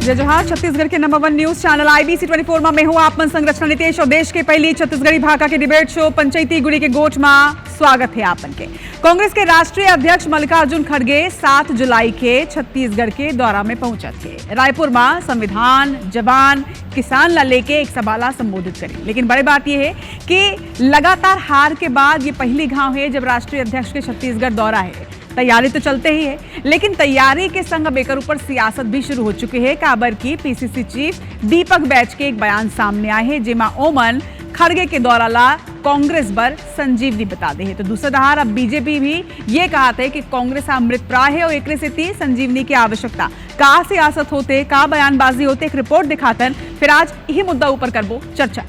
जय जोहार। छत्तीसगढ़ के नंबर 1 न्यूज चैनल IBC 24 में मैं हूं आपमन संरचना नितेश और देश के पहली छत्तीसगढ़ी भाषा के डिबेट शो पंचायती गुड़ी के गोठ में स्वागत है आपन के। कांग्रेस के राष्ट्रीय अध्यक्ष मल्लिकार्जुन खड़गे 7 जुलाई के छत्तीसगढ़ के दौरा में पहुंचे थे। रायपुर में संविधान, जवान, किसान ला लेके एक सभा ला संबोधित करी। लेकिन बड़ी बात यह है कि लगातार हार के बाद ये पहली घाव है जब राष्ट्रीय अध्यक्ष के छत्तीसगढ़ दौरा है। तैयारी तो चलते ही है, लेकिन तैयारी के संग अब एकर ऊपर सियासत भी शुरू हो चुकी है। काबर की PCC चीफ दीपक बैच के एक बयान सामने आए हैं जिमा ओमन खड़गे के दौरा ला कांग्रेस पर संजीवनी बता दे है। तो दूसरा दहार अब बीजेपी भी ये कहा था कि कांग्रेस अमृत प्राय है और एक से थी संजीवनी की आवश्यकता। का सियासत होते, का बयानबाजी होते, एक रिपोर्ट दिखातन फिर आज यही मुद्दा ऊपर करबो चर्चा।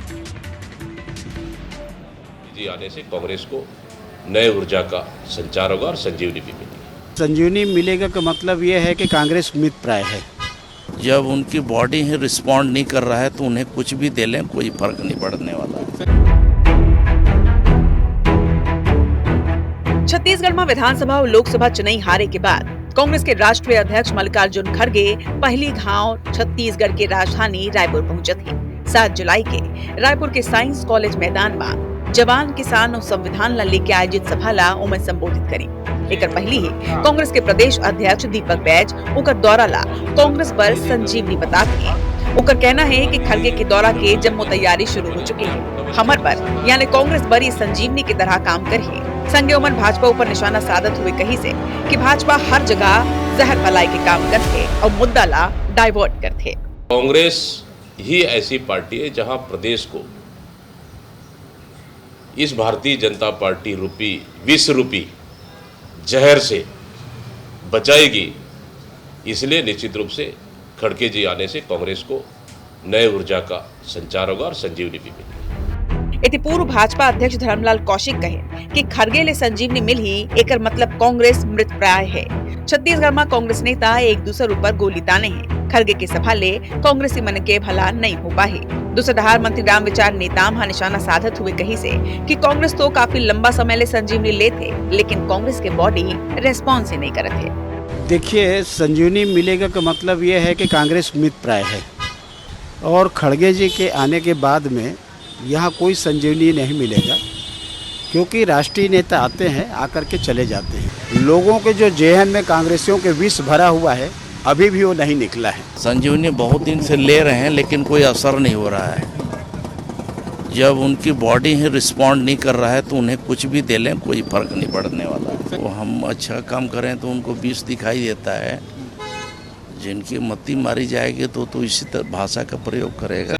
आने से कांग्रेस को नए ऊर्जा का संचार होगा और संजीवनी भी मिलेगी। संजीवनी मिलेगा का मतलब यह है कि कांग्रेस मृत प्राय है। जब उनकी बॉडी ही रिस्पॉन्ड नहीं कर रहा है तो उन्हें कुछ भी दे लें, कोई फर्क नहीं पड़ने वाला है। छत्तीसगढ़ में विधानसभा और लोकसभा चुनाव हारे के बाद कांग्रेस के राष्ट्रीय अध्यक्ष मल्लिकार्जुन खड़गे पहली घाव छत्तीसगढ़ के राजधानी रायपुर पहुंचे थे। 7 जुलाई के रायपुर के साइंस कॉलेज मैदान में जवान, किसान और संविधान ला लेके आयोजित सभा ला उमें संबोधित करी। एक पहली ही कांग्रेस के प्रदेश अध्यक्ष दीपक बैच उकर दौरा ला कांग्रेस पर संजीवनी बता दी। उकर कहना है कि खड़गे के दौरा के जम्मू तैयारी शुरू हो चुकी है। हमर पर यानी कांग्रेस पर ये संजीवनी की तरह काम करी। संगे उमन भाजपा ऊपर निशाना साधत हुए कही से कि भाजपा हर जगह जहर फैलाई के काम करते और मुद्दा ला डाइवर्ट करते। कांग्रेस ही ऐसी पार्टी है जहां प्रदेश को इस भारतीय जनता पार्टी रूपी विष रूपी जहर से बचाएगी। इसलिए निश्चित रूप से खड़गे जी आने से कांग्रेस को नए ऊर्जा का संचार होगा और संजीवनी भी मिलेगी। इति पूर्व भाजपा अध्यक्ष धर्मलाल कौशिक कहे कि खड़गे ले संजीवनी मिल ही एकर मतलब कांग्रेस मृत प्राय है। छत्तीसगढ़ में कांग्रेस नेता एक दूसरे ऊपर गोली ताने हैं। खड़गे की सभा ले कांग्रेसी मन के भला नहीं हो पाए। दूसरा दहार मंत्री राम विचार नेताम हा निशाना साधत हुए कही से कि कांग्रेस तो काफी लंबा समय ले संजीवनी लेते, लेकिन कांग्रेस के बॉडी रेस्पॉन्स ही नहीं करते। देखिए, संजीवनी मिलेगा का मतलब यह है कि कांग्रेस मृत प्राय है और खड़गे जी के आने के बाद में यहाँ कोई संजीवनी नहीं मिलेगा, क्योंकि राष्ट्रीय नेता आते हैं, आकर के चले जाते हैं। लोगों के जो जेहन में कांग्रेसियों के विष भरा हुआ है अभी भी वो नहीं निकला है। संजीवनी बहुत दिन से ले रहे हैं लेकिन कोई असर नहीं हो रहा है। जब उनकी बॉडी ही रिस्पॉन्ड नहीं कर रहा है तो उन्हें कुछ भी दे लें, कोई फर्क नहीं पड़ने वाला है। तो हम अच्छा काम करें तो उनको विष दिखाई देता है। जिनकी मत्ती मारी जाएगी तो इसी तरह भाषा का प्रयोग करेगा।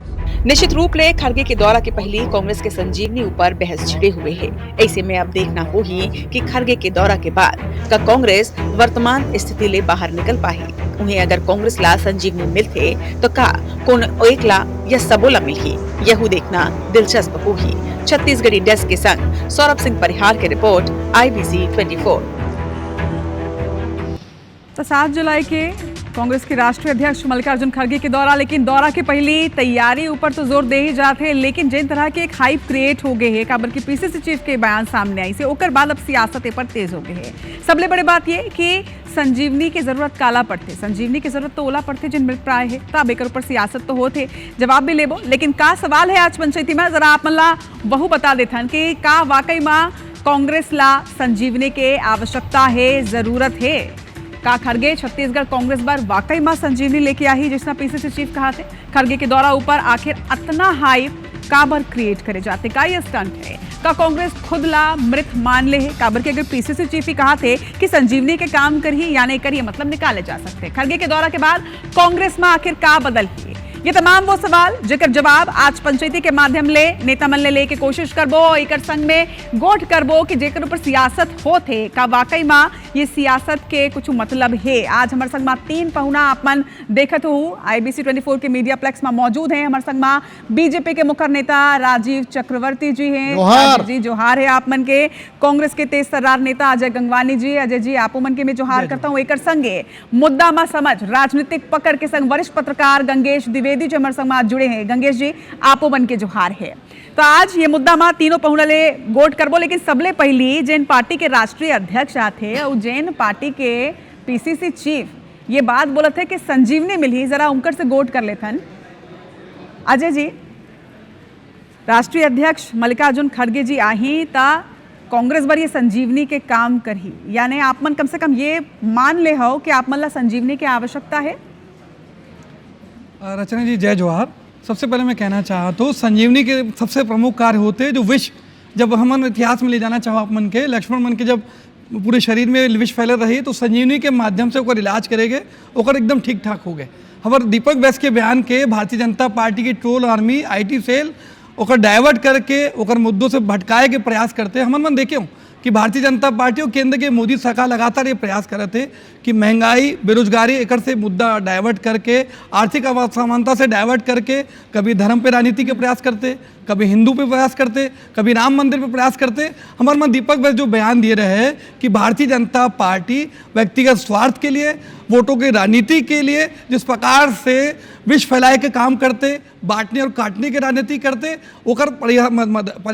निश्चित रूप ले खड़गे के दौरा के पहले कांग्रेस के संजीवनी ऊपर बहस छिड़े हुए है। ऐसे में अब देखना होगी कि खड़गे के दौरा के बाद का कांग्रेस वर्तमान स्थिति ले बाहर निकल पाए। उन्हें अगर कांग्रेस ला संजीवनी मिलते तो का कौन एक ला या सबोला मिली, यह देखना दिलचस्प होगी। छत्तीसगढ़ी डेस्क के संग सौरभ सिंह परिहार की रिपोर्ट IBC 24। तो 7 जुलाई के कांग्रेस के राष्ट्रीय अध्यक्ष मल्लिकार्जुन खड़गे के दौरा, लेकिन दौरा के पहली तैयारी ऊपर तो जोर दे ही जाते, लेकिन जिन तरह के एक हाइप क्रिएट हो गए है काबर की PCC चीफ के बयान सामने आई से ओकर बाद अब सियासत पर तेज हो गई है। सबले बड़ी बात ये कि संजीवनी की जरूरत काला पड़ते, संजीवनी की जरूरत तो ओला पड़ते जिन मृत प्राय है। तब एक ऊपर सियासत तो होते, जवाब भी लेबो, लेकिन का सवाल है आज पंचायती में जरा आप मला वहू बता देथन कि का वाकई में कांग्रेस ला संजीवनी के आवश्यकता है, जरूरत है। का खड़गे छत्तीसगढ़ कांग्रेस बार वाकई में संजीवनी लेके आई जिसना PCC चीफ कहा थे। खड़गे के दौरा ऊपर आखिर इतना हाइप काबर क्रिएट करे जाते, का ये स्टंट है? का कांग्रेस खुद ला मृत मान ले है? काबर के अगर PCC चीफ ही कहा थे कि संजीवनी के काम कर ही यानी करिए मतलब निकाले जा सकते। खड़गे के दौरा के बाद कांग्रेस में आखिर का बदल है? ये तमाम वो सवाल जेकर जवाब आज पंचायती के माध्यम ले नेता मन ले के कोशिश करबो, एक संग में गोठ करबो कि जेकर ऊपर सियासत होते का वाकई में ये सियासत के कुछ मतलब है। आज हमारे संग में 3 पहुना आपमन देखत हो IBC 24 के मीडिया प्लेक्स में मौजूद हैं। हमारे संग में बीजेपी के मुखर नेता राजीव चक्रवर्ती जी हैं। जी जोहार है आप मन के। कांग्रेस के तेज तर्रार नेता अजय गंगवानी जी, अजय जी आपो मन के मैं जोहार करता हूँ। एक संगे मुद्दा में समझ राजनीतिक पकड़ के संग वरिष्ठ पत्रकार गंगेश द्विवेदी जो हमारे संग में जुड़े हैं। गंगेश जी आपो मन के जोहार है। तो आज ये मुद्दा में तीनों पहुना ले गोट करबो, लेकिन सबले पहली जैन पार्टी के राष्ट्रीय अध्यक्ष आथे और जैन पार्टी के PCC चीफ ये बात बोला थे कि संजीवनी मिली, जरा उनकर से गोट कर लेथन। अजय जी, राष्ट्रीय अध्यक्ष मल्लिकार्जुन खड़गे जी आही ता कांग्रेस बर ये संजीवनी के काम करही, यानी आप मन कम से कम ये मान ले हो कि आप मन ला संजीवनी की आवश्यकता है। रचना जी जय जोहार। सबसे पहले मैं कहना चाहता हूँ संजीवनी के सबसे प्रमुख कार्य होते हैं जो विष, जब हम इतिहास में ले जाना चाहो आप मन के, लक्ष्मण मन के जब पूरे शरीर में विष फैले रही तो संजीवनी के माध्यम से ओकर इलाज करेंगे, ओकर एकदम ठीक ठाक हो गए। हमारे दीपक बैस के बयान के भारतीय जनता पार्टी की ट्रोल आर्मी IT सेल ओकर डाइवर्ट करके ओकर मुद्दों से भटकाए के प्रयास करते हैं। मन देखे हूँ कि भारतीय जनता पार्टी और केंद्र के मोदी सरकार लगातार ये प्रयास कर रहे थे कि महंगाई, बेरोजगारी एक से मुद्दा डाइवर्ट करके, आर्थिक असमानता से डाइवर्ट करके, कभी धर्म पे राजनीति के प्रयास करते, कभी हिंदू पे प्रयास करते, कभी राम मंदिर पे प्रयास करते। हमारे मन दीपक बैस जो बयान दिए रहे हैं कि भारतीय जनता पार्टी व्यक्तिगत स्वार्थ के लिए, वोटों की राजनीति के लिए जिस प्रकार से विष फैलाए के काम करते, बांटने और काटने की राजनीति करते, ओकर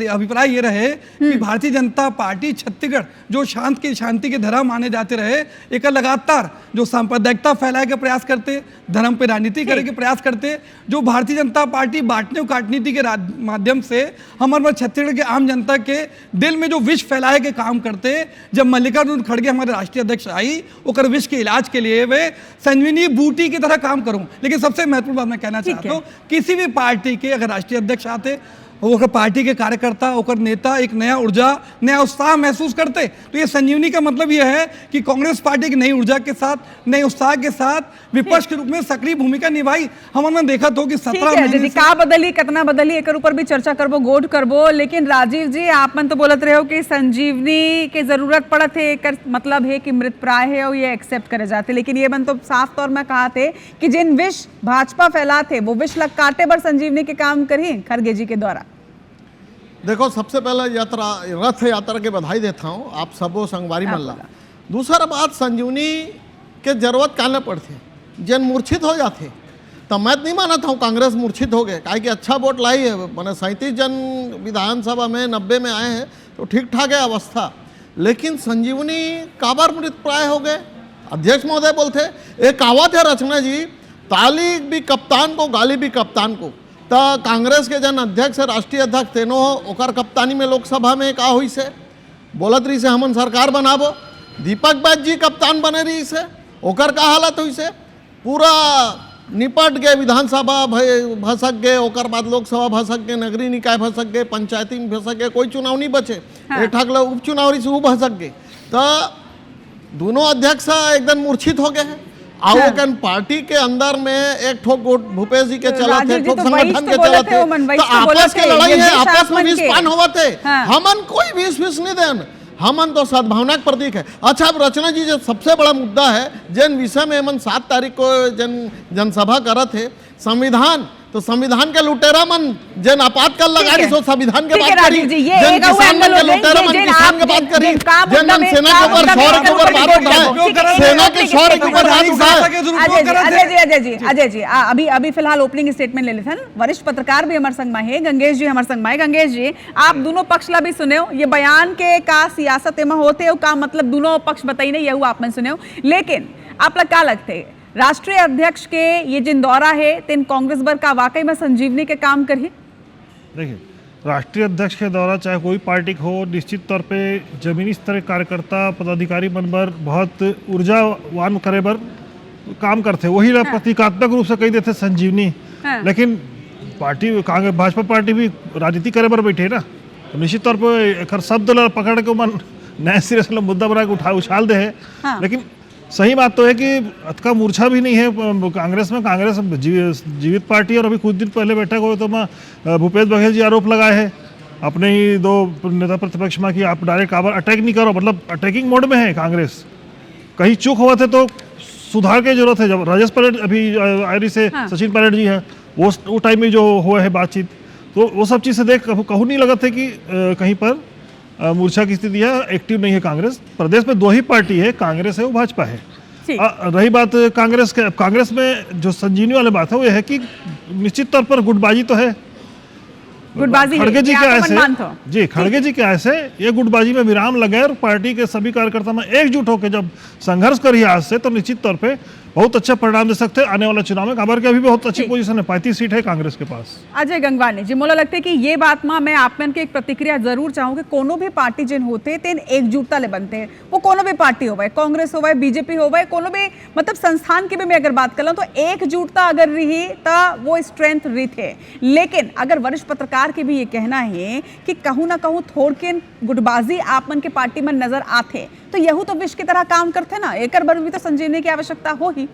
अभिप्राय ये रहे कि भारतीय जनता पार्टी छत्तीसगढ़ जो शांति के धर्म माने जाते रहे, एक लगातार जो सांप्रदायिकता फैलाए के प्रयास करते, धर्म पे राजनीति करे के प्रयास करते, जो भारतीय जनता पार्टी बांटने और काटनीति के माध्यम से हमारे छत्तीसगढ़ के आम जनता के दिल में जो विष फैलाए के काम करते। जब मल्लिकार्जुन खड़गे हमारे राष्ट्रीय अध्यक्ष आई, ओकर विष के इलाज के लिए वे संजीवनी बूटी की तरह काम करूं। लेकिन सबसे महत्वपूर्ण बात मैं कहना चाहता हूँ, किसी भी पार्टी के अगर राष्ट्रीय अध्यक्ष आते, ओकर पार्टी के कार्यकर्ता, ओकर नेता एक नया ऊर्जा, नया उत्साह महसूस करते, तो ये संजीवनी का मतलब ये है कि कांग्रेस पार्टी की नई ऊर्जा के साथ, नए उत्साह के साथ विपक्ष के रूप में सक्रिय भूमिका निभाई। हमने देखा तो कि 17 महीने का बदली, कितना बदली, एक ऊपर भी चर्चा करबो, गोट करबो। लेकिन राजीव जी, आप मन तो बोलत रहे हो कि संजीवनी के जरूरत पड़त है, एक मतलब है कि मृत प्राय है और ये एक्सेप्ट करे जाते, लेकिन ये मन तो साफ तौर में कहा थे कि जिन विष भाजपा फैलाते वो विष लग काटे बर संजीवनी के काम करी खड़गे जी के द्वारा। देखो, सबसे पहले रथ यात्रा के बधाई देता हूँ आप सबो संगवारी मल्ला। दूसरा बात, संजीवनी के जरूरत काले पड़ते, जन मूर्छित हो जाते, तो मैं नहीं मानता हूँ कांग्रेस मूर्छित हो गए, काहे कि अच्छा वोट लाई है, मैंने 37 जन विधानसभा में 90 में आए हैं तो ठीक ठाक है अवस्था। लेकिन संजीवनी काबर मृत प्राय हो गए। अध्यक्ष महोदय बोलते एक कहावत है रचना जी, ताली भी कप्तान को, गाली भी कप्तान को। तो कांग्रेस के जन अध्यक्ष राष्ट्रीय अध्यक्ष तेनो ओकर कप्तानी में लोकसभा में का हुई से बोलत रही से हमन सरकार बनाबो, दीपक बैस जी कप्तान बने रही से, ओकर का हालत हुई से पूरा निपट गए, विधानसभा भसक गए, ओकर बाद लोकसभा भसक गए, नगरीय निकाय भसक गए, पंचायती में भसक गए, कोई चुनाव नहीं बचे। हाँ। एक उपचुनाव रही से वो भसक गए, तो दोनों अध्यक्ष एकदम मूर्छित हो गए हैं। आओ पार्टी के अंदर में एक ठोक भूपेश जी के चला थे, ठोक संगठन के चला थे, तो आपस के लड़ाई है, आपस में 20 पान हुआ थे। हमन कोई 20 नहीं देन, हमन तो सद्भावना का प्रतीक है। अच्छा, अब रचना जी जो सबसे बड़ा मुद्दा है, जन विषय में हमन 7 तारीख को जनसभा करा थे, संविधान, तो संविधान के लुटेरा मन जन आपातकाल लगा रही, सो संविधान के बात करी, जन किसान मन के लुटेरा मन किसान के बात करी, जन मन सेना के ऊपर शौर्य के ऊपर बात उठाए, सेना के शौर्य के ऊपर बात उठाए। अजय जी अभी फिलहाल ओपनिंग स्टेटमेंट ले लेते हैं। वरिष्ठ पत्रकार भी हमारे संग में है, गंगेश जी हमारे संग में है। गंगेश जी, आप दोनों पक्ष ला भी सुने हो, ये बयान के का सियासत में होते हो का मतलब दोनों पक्ष बताई नहीं, यह आप में सुने हो, लेकिन आप लोग क्या लगते राष्ट्रीय अध्यक्ष के ये जिन दौरा है तीन कांग्रेस बर का वाकई में संजीवनी के काम करिए? देखिए, राष्ट्रीय अध्यक्ष के दौरा चाहे कोई पार्टी हो, निश्चित तौर पे जमीनी स्तर के कार्यकर्ता पदाधिकारी मन बर बहुत ऊर्जावान करे बर काम करते, वही हाँ। प्रतीकात्मक रूप से कही देते संजीवनी। हाँ। लेकिन पार्टी कांग्रेस भाजपा पार्टी भी राजनीति करे बर बैठे ना, तो निश्चित तौर पर शब्द पकड़ के मन नए सिरे से मुद्दा बना के उछाल दे है। हाँ। लेकिन सही बात तो है कि अतका मूर्छा भी नहीं है कांग्रेस में। कांग्रेस जीवित पार्टी, और अभी कुछ दिन पहले बैठक हुए तो मैं भूपेश बघेल जी आरोप लगाए हैं अपने ही 2 नेता प्रतिपक्ष में कि आप डायरेक्ट काबर अटैक नहीं करो, मतलब अटैकिंग मोड में है कांग्रेस। कहीं चूक हुआ थे तो सुधार की जरूरत है। जब राजेश पायलट अभी आयरी से हाँ। सचिन पायलट जी है, वो टाइम में जो हुआ है बातचीत, तो वो सब चीज़ से देख कहूँ नहीं लगा थे कि कहीं पर मूर्छा की स्थिति है, एक्टिव नहीं है कांग्रेस। प्रदेश में 2 ही पार्टी है, कांग्रेस है वो भाजपा है। रही बात कांग्रेस में जो संजीवनी वाली बात है वो ये है कि निश्चित तौर पर गुटबाजी तो है, गुटबाजी खड़गे जी के ऐसे जी खड़गे जी के ऐसे ये गुटबाजी में विराम लगे और पार्टी के सभी कार्यकर्ता में एकजुट होकर जब संघर्ष करिए आज से, तो निश्चित तौर पे बहुत अच्छा परिणाम दे सकते हैं आने वाले चुनाव में। काबर के अभी बहुत अच्छी ठीक। पोजीशन है, 35 सीट है कांग्रेस के पास। अजय गंगवानी जी, मोला लगता है कि ये बात में मैं आप मन के एक प्रतिक्रिया जरूर चाहूंगी। कोनो भी पार्टी जिन होते तेन एकजुटता ले बनते हैं, वो कोनो भी पार्टी हो, कांग्रेस हो, बीजेपी हो, कोनो भी मतलब संस्थान की भी मैं अगर बात कर तो एकजुटता अगर रही तो वो स्ट्रेंथ रही थे। लेकिन अगर वरिष्ठ पत्रकार के भी ये कहना है कि कहूँ ना कहूँ थोड़ के गुटबाजी आप मन के पार्टी में नजर आते, तो यहू तो विष की तरह काम करते ना, एक बार भी तो संजीवनी की आवश्यकता हो ही।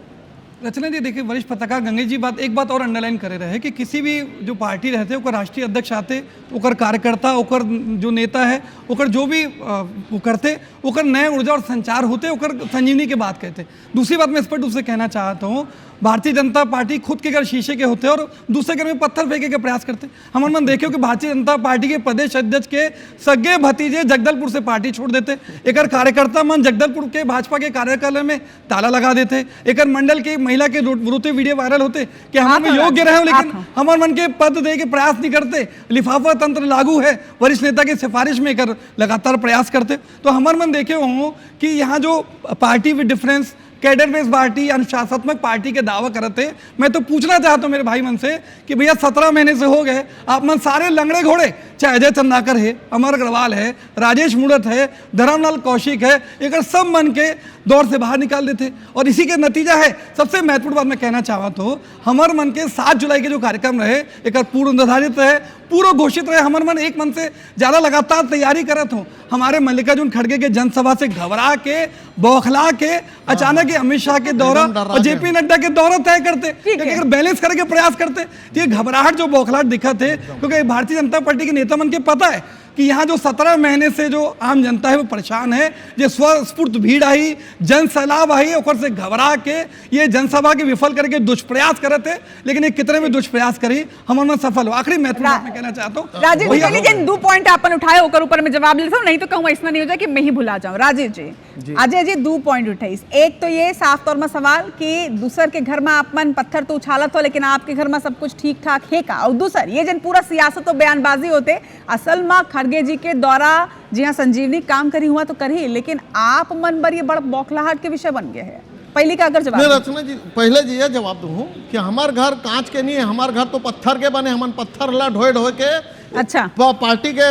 रचना जी देखिए, वरिष्ठ पत्रकार गंगेश जी एक बात और अंडरलाइन करे रहे कि किसी भी जो पार्टी रहते ओकर राष्ट्रीय अध्यक्ष आते, ओकर कार्यकर्ता, ओकर जो नेता है, ओकर जो भी वो करते, ओकर नए ऊर्जा और संचार होते, ओकर संजीवनी के बात कहते। दूसरी बात मैं स्पष्ट रूप से कहना चाहता हूँ, भारतीय जनता पार्टी खुद के घर शीशे के होते और दूसरे घर में पत्थर फेंके के प्रयास करते। हमारे मन देखियो कि भारतीय जनता पार्टी के प्रदेश अध्यक्ष के सगे भतीजे जगदलपुर से पार्टी छोड़ देते, एक कार्यकर्ता मन जगदलपुर के भाजपा के कार्यालय में ताला लगा देते, एक मंडल के महिला के रोते वीडियो वायरल होते कि हम योग्य रहे, लेकिन हमारे मन के पद दे के प्रयास नहीं करते, लिफाफा तंत्र लागू है, वरिष्ठ नेता की सिफारिश में कर लगातार प्रयास करते। तो हमारे मन देखे हो कि यहाँ जो party with difference, cadre based party, अनुशासनात्मक पार्टी के दावा करते। मैं तो पूछना चाहता हूं मेरे भाई मन से कि भैया 17 महीने से हो गए, आप मन सारे लंगड़े घोड़े, चाहे अजय चंदाकर है, अमर अग्रवाल है, राजेश मूणत है, धर्मलाल कौशिक है, एक सब मन के दौर से बाहर निकाल देते। और इसी के नतीजा है, सबसे महत्वपूर्ण बात मैं कहना चाहता तो हमारे मन के 7 जुलाई के जो कार्यक्रम रहे, एक पूर्व निर्धारित है, पूर्व घोषित रहे, हमारे मन एक मन से ज्यादा लगातार तैयारी करत हो। हमारे मल्लिकार्जुन खड़गे के जनसभा से घबरा के, बौखला के, अचानक अमित शाह के दौरा और जेपी नड्डा के दौरा तय करते, अगर बैलेंस करके प्रयास करते, तो ये घबराहट जो बौखलाहट दिखत है, क्योंकि भारतीय जनता पार्टी के नेता मन के पता है कि यहाँ जो 17 महीने से जो आम जनता है वो परेशान है, जो स्वस्फूर्त भीड़ आई, जन सैलाब आई, और से घबरा के ये जनसभा के विफल करके दुष्प्रयास करे थे, लेकिन ये कितने में दुष्प्रयास करी हमारे में सफल हो। आखिरी महत्वपूर्ण बात मैं कहना चाहता हूँ, राजीव जी चलिए जिन 2 पॉइंट आपन उठाए होकर ऊपर में जवाब लेता हूँ, नहीं तो कहूँ ऐसा नहीं हो जाए कि मैं ही भुला जाऊँ। राजीव जी, अजय जी 2 पॉइंट उठाई, एक तो ये साफ तौर में सवाल कि दूसर के घर में आपमन पत्थर तो उछालत हो, लेकिन आपके घर में सब कुछ ठीक ठाक है का, और दूसर ये जन पूरा सियासत और बयानबाजी होते, असल में खड़गे जी के द्वारा जी हाँ संजीवनी काम करी हुआ तो करी, लेकिन आप मन पर ये बड़ा बौखलाहट के विषय बन गए हैं। पहली का अगर जवाब रचना जी, पहले जी ये जवाब दूं कि हमार घर कांच के नहीं है, हमार घर तो पत्थर के बने, हमन पत्थर ला ढोए ढोए के अच्छा पार्टी के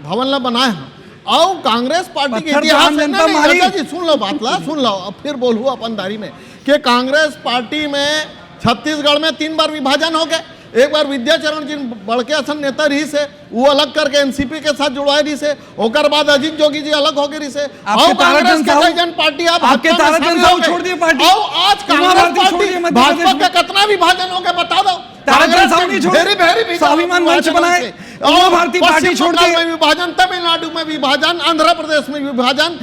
भवन ला बनाए हैं। और कांग्रेस पार्टी के पत्थर इतिहास तो है आम ना, जनता मारी। जी सुन लो बात ला, सुन लो, अब फिर बोलूँ अपन दारी में कि कांग्रेस पार्टी में छत्तीसगढ़ में 3 बार विभाजन हो गए। एक बार विद्याचरण जी बड़के असन नेता रही से, वो अलग करके एनसीपी के साथ जुड़वाए रही से, ओकर बाद अजीत जोगी जी अलग हो गए रही से, और कांग्रेस के जन पार्टी आप आपके ताराचंद साहू छोड़ दिए पार्टी, और आज कांग्रेस पार्टी भाजपा का कितना विभाजन हो गया बता दो। ताराचंद साहू नहीं छोड़े, स्वाभिमान मंच बनाए, और भारतीय पार्टी छोड़ दी, विभाजन, तमिलनाडु में विभाजन, आंध्र प्रदेश में विभाजन,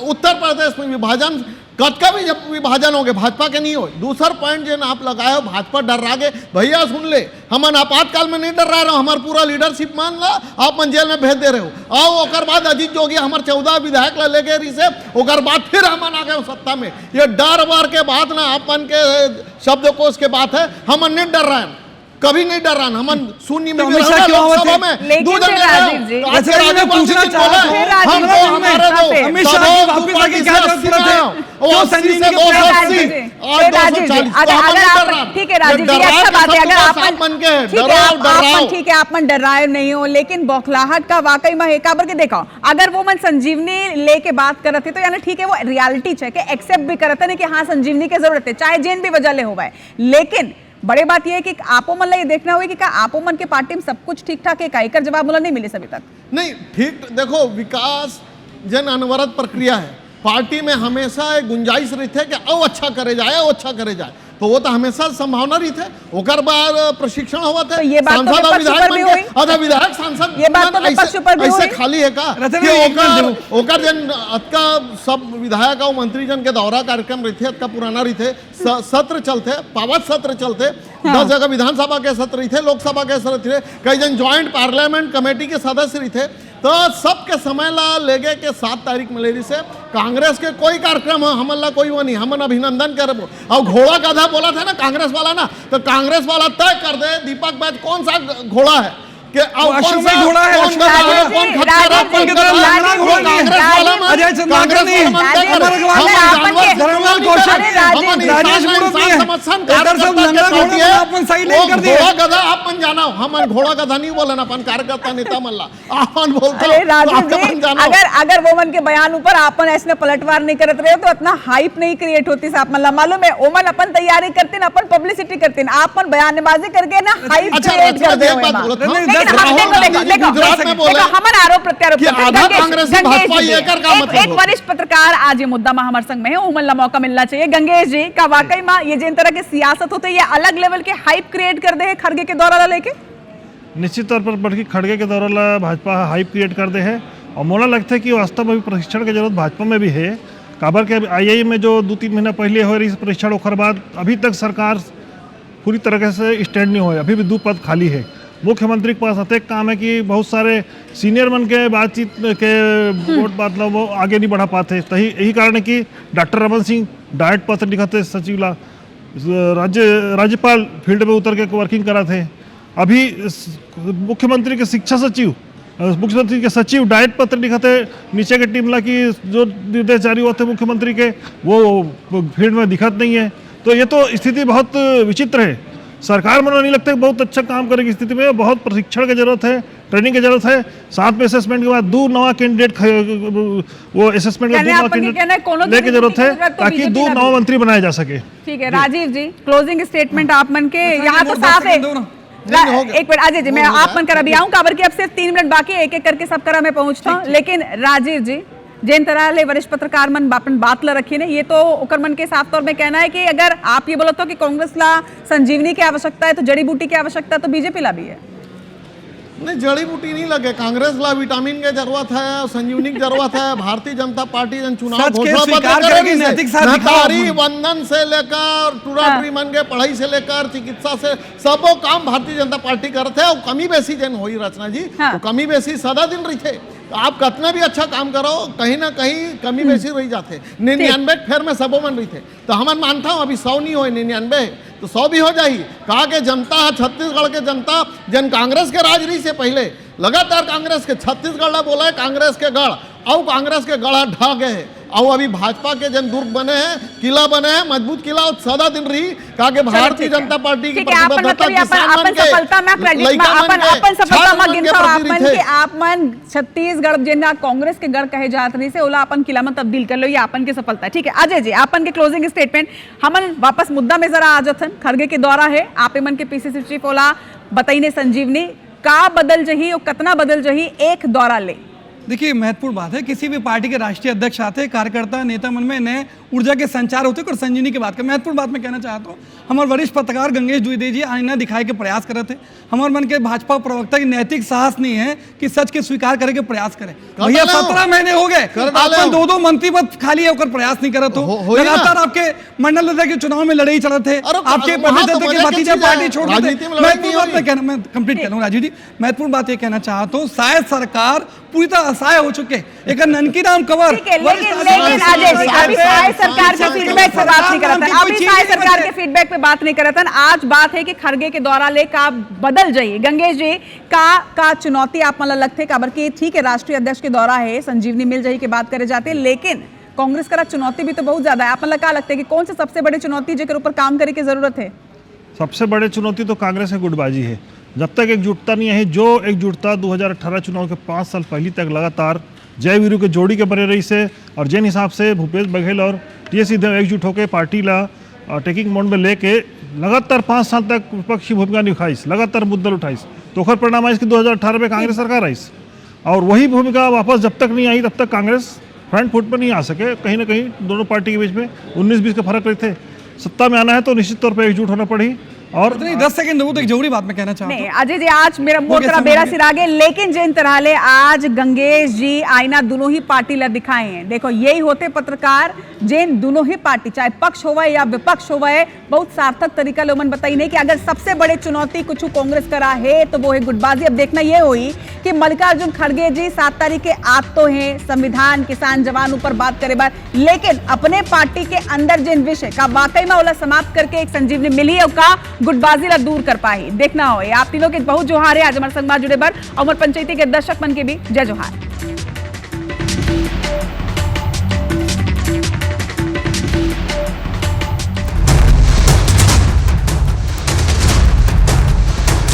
उत्तर प्रदेश में विभाजन, कतका भी जब विभाजन हो गए, भाजपा के नहीं हो। दूसरा पॉइंट जो आप लगाए हो, भाजपा डर रहा गे, भैया सुन ले, हमन आपातकाल में नहीं डर रहा हो, हमार पूरा लीडरशिप मान ला, आप मन जेल में भेज दे रहे हो। और ओकर बाद अजीत जोगी हमार 14 विधायक ला ले गए रही से, ओकर बाद फिर हमन आ गए सत्ता में। ये डर वार के बात ना अपन के शब्दकोश के बात है, हमन नहीं डर रहे हैं, कभी नहीं डर रहा, हमन शून्य में लोकसभा में लेकिन राजीव जी मैं पूछना चाहता हूं, अमित शाह की वापस आके क्या जरूरत है? क्यों संजीवनी के ठीक है राजीव जी, अच्छा बात है, अगर आप ठीक है आप मन डर रहे नहीं हो, लेकिन बौखलाहट का वाकई में है काबर के देखो, अगर वो मन संजीवनी लेके बात करते तो यानी ठीक है वो रियलिटी चेक है, एक्सेप्ट भी करते ना कि हाँ संजीवनी की जरूरत है, चाहे जेन भी वजह ले हो, लेकिन बड़ी बात यह है कि आपो मन ये देखना होगा कि आपो मन के पार्टी में सब कुछ ठीक ठाक है, का जवाब मुला नहीं मिले अभी तक। नहीं ठीक, देखो विकास जन अनवरत प्रक्रिया है, पार्टी में हमेशा एक गुंजाइश रहती है कि ओ अच्छा करे जाए, ओ अच्छा करे जाए, तो वो तो हमेशा संभावना रही थे, ओकर बाद प्रशिक्षण हुआ था, ये बात तो विधायक बन गए, आधा विधायक सांसद, ये बात तो विपक्ष पर भी ऐसे खाली है का कि ओकर जन अतका सब विधायक और मंत्री जन के दौरा कार्यक्रम रहते, अतका पुराना रहते, सत्र चलते, पावत सत्र चलते, 10 जगह विधानसभा के सत्र रहते, लोकसभा के सत्र रहते, कई जन ज्वाइंट पार्लियामेंट कमेटी के सदस्य रहते, तो सबके समय ला लेगे के 7 तारीख में ले रही से कांग्रेस के कोई कार्यक्रम हो, हमन ला कोई वो नहीं, हमन अभिनंदन करबो। और घोड़ा गधा बोला था ना कांग्रेस वाला ना, तो कांग्रेस वाला तय कर दे दीपक बैज कौन सा घोड़ा है कि अश्वमेध घोड़ा है, कौन गधा है, कौन खच्चर है, कौन गधा है, कांग्रेस वाला नहीं है। अजय चंद्राकर नहीं है, अमर अग्रवाल नहीं है, धर्मलाल कौशिक, राजेश मूर्ति नहीं है। इधर सब नंगा घोड़ा तो आपन सही नहीं कर दिया। घोड़ा गधा आपन जाना, हम घोड़ा गधा नहीं बोले ना, अपन कार्यकर्ता नेता मल्ला आपन बोलते अरे राजीव आपन जी, जानो। अगर वो मन के बयान ऊपर आपन ऐसे पलटवार नहीं करते रहे तो इतना हाइप नहीं क्रिएट होती साहब मल्ला। मालूम है ओमन अपन तैयारी करते ना, अपन पब्लिसिटी करते ना, आपन बयानबाजी करके ना हाइप क्रिएट कर दे। हमन आरोप प्रत्यारोप एक वरिष्ठ पत्रकार आज ये मुद्दा में हमारे संग में है, उमन ला मौका मिलना चाहिए। गंगेश जी का वाकई में ये जिन तरह के सियासत होते ये अलग लेवल के हाइप क्रिएट कर दे है खड़गे के दौरा ला लेके। निश्चित तौर पर बल्कि खड़गे के दौरान भाजपा हाइप क्रिएट कर दे है और मोला लगता है कि वास्तव में भी प्रशिक्षण की जरूरत भाजपा में भी है। काबर के आई में जो 2-3 महीना पहले हो रही प्रशिक्षण ओखर बाद अभी तक सरकार पूरी तरह से स्टैंड नहीं हुई, अभी भी 2 पद खाली है। मुख्यमंत्री के पास अतेक काम है कि बहुत सारे सीनियर मन के बातचीत के वोट मतलब वो आगे नहीं बढ़ा पाते। तो यही कारण है कि डॉक्टर रमन सिंह डायरेक्ट पत्र लिखते सचिव ला, राज्यपाल फील्ड में उतर के वर्किंग करा थे। अभी मुख्यमंत्री के शिक्षा सचिव, मुख्यमंत्री के सचिव डायरेक्ट पत्र लिखते नीचे के टीम ला कि जो निर्देश जारी हुए थे मुख्यमंत्री के वो फील्ड में दिखत नहीं है। तो ये तो स्थिति बहुत विचित्र है। सरकार मुझे नहीं लगता बहुत अच्छा काम करेगी स्थिति में, बहुत प्रशिक्षण की जरूरत है, ट्रेनिंग की जरूरत है। साथ में असेसमेंट के बाद 2 नवा कैंडिडेट वो असेसमेंट का 2 नवा कैंडिडेट लेके जरूरत है ताकि 2 नवा मंत्री बनाए जा सके। ठीक है राजीव जी, क्लोजिंग स्टेटमेंट आप मन के यहाँ तो साफ है। एक मिनट अजय जी, मैं आप मन कर अभी आऊँ काबर की अब सिर्फ 3 मिनट बाकी है, एक एक करके सब करा मैं पहुंचता हूँ। लेकिन राजीव जी जिन तरह ले वरिष्ठ पत्रकार मन अपन बात ला रखी ने, ये तो उकर मन के साफ तौर में कहना है कि अगर आप ये बोलते हो कि कांग्रेस ला संजीवनी की आवश्यकता है तो जड़ी बूटी की आवश्यकता तो बीजेपी ला भी है। नहीं, जड़ी बूटी नहीं लगे, कांग्रेस ला विटामिन के जरूरत है, संजीवनी की जरूरत है। भारतीय जनता पार्टी जन चुनाव घोषणा पत्र बंधन से लेकर टूरा मन के पढ़ाई से लेकर चिकित्सा से सबो काम भारतीय जनता पार्टी करते है। कमी बेसी जन हो रचना जी, तो कमी बेसी सदा दिन रही थे। आप कितना भी अच्छा काम करो कहीं ना कहीं कमी बेसी रह जाते। 99 फेर में सबो मन रही थे, तो हम मानता हूँ अभी 100 नहीं हो, 99 तो 100 भी हो जाही। कहा के जनता है, छत्तीसगढ़ के जनता जन कांग्रेस के राज रही से पहले लगातार कांग्रेस के छत्तीसगढ़ बोला है कांग्रेस के गढ़, अब कांग्रेस के गढ़ ढा गए हैं। और अभी भाजपा के जन दुर्ग बने हैं, किला बने हैं, मजबूत किला सदा दिन रही। कहा के भारतीय जनता पार्टी की छत्तीसगढ़ जिन कांग्रेस के गढ़ कहे जात रही से ओला अपन किला में तब्दील कर लो, ये अपन के सफलता। ठीक है अजय जी, अपन के क्लोजिंग स्टेटमेंट। हमन वापस मुद्दा में जरा आ जाथन, खड़गे के दौरा है, आप मन के पीसीसी चीफ ओला बताइने संजीवनी का बदल जही और कितना बदल जही एक दौरा ले। देखिए महत्वपूर्ण बात है, किसी भी पार्टी के राष्ट्रीय अध्यक्ष आते, कार्यकर्ता नेता मन में नए ऊर्जा के संचार होते और संजीवनी की बात कर महत्वपूर्ण बात मैं कहना चाहता हूँ। हमारे वरिष्ठ पत्रकार गंगेश द्विवेदी जी आईना दिखाए के प्रयास करे थे। हमारे मन के भाजपा प्रवक्ता की नैतिक साहस नहीं है कि सच के स्वीकार करे के प्रयास करे। भैया 17 महीने हो गए, आपन 2 मंत्री पद खाली होकर प्रयास नहीं करत हो। लगातार आपके मंडल नेता के चुनाव में लड़ाई चढ़े थे, आपके प्रदेश के भतीजा पार्टी छोड़ थे। महत्वपूर्ण बात मैं कहना, मैं कंप्लीट कर लूँ राजीव जी, महत्वपूर्ण बात ये कहना चाहता हूँ, शायद सरकार पूरी तरह असहाय हो चुके एक ननकी राम कंवर। लेकिन अभी सरकार के फीडबैक पे बात नहीं करत, अभी सरकार के फीडबैक पे बात नहीं करत। आज बात है कि खड़गे के दौरा ले का बदल जाइए। गंगेश जी का चुनौती आप मतलब लगते काबर की ठीक है राष्ट्रीय अध्यक्ष के दौरा है, संजीवनी मिल जाइए की बात करे जाते, लेकिन कांग्रेस का चुनौती भी तो बहुत ज्यादा है। आप मतलब क्या लगता है कि कौन सी सबसे बड़ी चुनौती जिसके ऊपर काम करे की जरूरत है? सबसे बड़ी चुनौती तो कांग्रेस की गुटबाजी है। जब तक एकजुटता नहीं है, जो एकजुटता 2018 चुनाव के 5 साल पहले तक लगातार जय वीरू के जोड़ी के बने रही से, और जिन हिसाब से भूपेश बघेल और टीएस सिंहदेव एकजुट होकर पार्टी ला टेकिंग मोड में लेके लगातार 5 साल तक विपक्षी भूमिका निभाईस, लगातार मुद्दे उठाईस, तो ओखर परिणाम आई कि 2018 में कांग्रेस सरकार आई और वही भूमिका वापस जब तक नहीं आई तब तक कांग्रेस फ्रंट फुट पर नहीं आ सके। कहीं ना कहीं दोनों पार्टी के बीच में 19-20 का फर्क रहे थे। सत्ता में आना है तो निश्चित तौर पर एकजुट होना पड़ी। और 10 सेकंड दो, तो एक जरूरी बात मैं कहना चाहता हूं। अजय जी आज मेरा मोटरा बेड़ा सिर आगे, लेकिन जिन तरह ले आज गंगेश जी आईना दोनों ही पार्टी ला दिखाए हैं। देखो यही होते पत्रकार जिन दोनों ही पार्टी चाहे पक्ष होवे या विपक्ष होवे बहुत सार्थक तरीका लोमन बताई नहीं कि अगर सबसे बड़े चुनौती कुछ कांग्रेस करा है तो वो है गुटबाजी। अब देखना ये हुई कि मल्लिकार्जुन खड़गे जी 7 तारीख के आज तो है संविधान किसान जवान ऊपर बात करे बार, लेकिन अपने पार्टी के अंदर जिन विषय का वाकई में ओला समाप्त करके एक संजीवनी मिली है का गुटबाजी ला दूर कर पाही। देखना हो आप तीनों के बहुत जोहार है आज हमारे संगवाद जुड़े बर और पंचायती के दर्शक मन के भी जय जोहार।